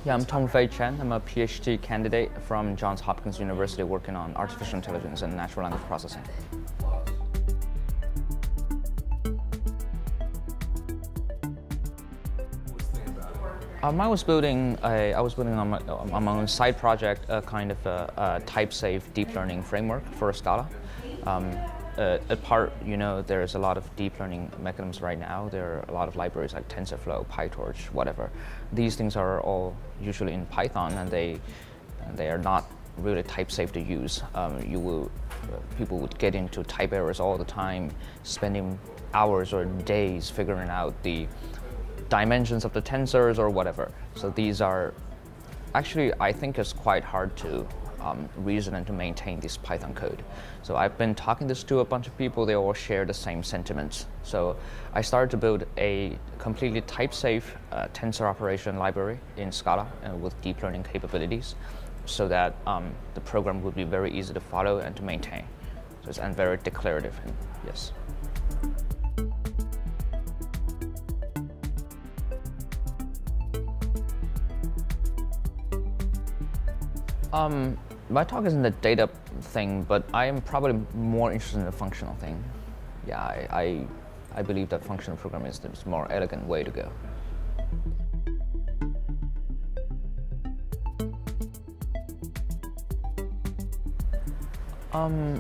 Yeah, I'm Tongfei Chen. I'm a PhD candidate from Johns Hopkins University working on artificial intelligence and natural language processing. I was building on my own side project a kind of a type-safe deep learning framework for Scala. At part, there's a lot of deep learning mechanisms right now. There are a lot of libraries like TensorFlow, PyTorch, whatever. These things are all usually in Python, and they are not really type safe to use. People would get into type errors all the time, spending hours or days figuring out the dimensions of the tensors or whatever. So these are actually, I think it's quite hard to reason and to maintain this Python code. So I've been talking this to a bunch of people. They all share the same sentiments. So I started to build a completely type-safe tensor operation library in Scala with deep learning capabilities, so that the program would be very easy to follow and to maintain. And very declarative. And yes. My talk isn't the data thing, but I am probably more interested in the functional thing. Yeah, I believe that functional programming is the more elegant way to go.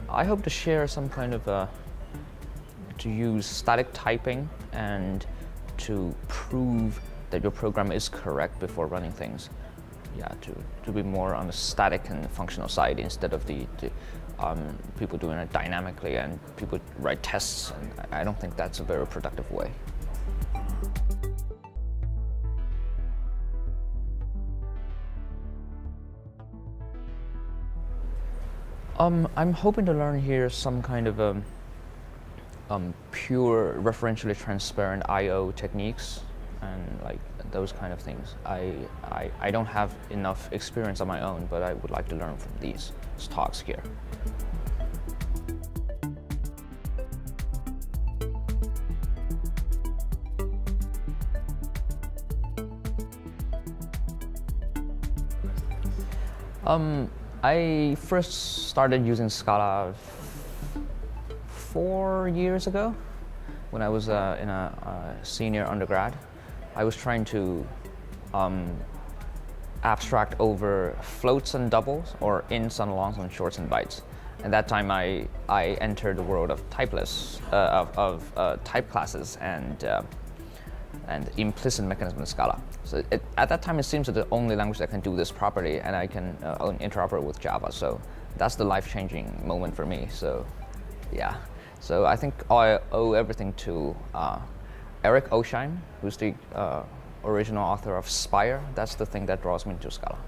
I hope to share some kind of to use static typing and to prove that your program is correct before running things. Yeah, to be more on the static and functional side instead of the people doing it dynamically and people write tests. And I don't think that's a very productive way. I'm hoping to learn here some kind of pure referentially transparent I/O techniques and like those kind of things. I don't have enough experience on my own, but I would like to learn from these talks here. I first started using Scala 4 years ago when I was in a senior undergrad. I was trying to abstract over floats and doubles, or ints and longs and shorts and bytes. At that time, I entered the world of typeless, type classes and implicit mechanism in Scala. So at that time, it seems that the only language that can do this properly, and I can interoperate with Java. So that's the life-changing moment for me. So yeah. So I think I owe everything to Eric Osheim, who's the original author of Spire. That's the thing that draws me to Scala.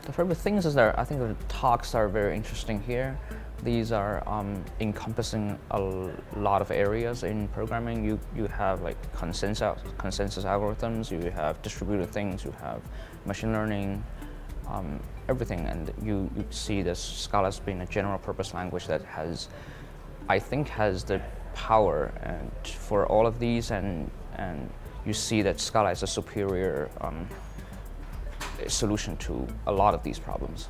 The favorite things is that I think the talks are very interesting here. These are encompassing a lot of areas in programming. You have like consensus algorithms, you have distributed things, you have machine learning, everything, and you see this Scala as being a general purpose language that I think has the power and for all of these, and you see that Scala is a superior solution to a lot of these problems.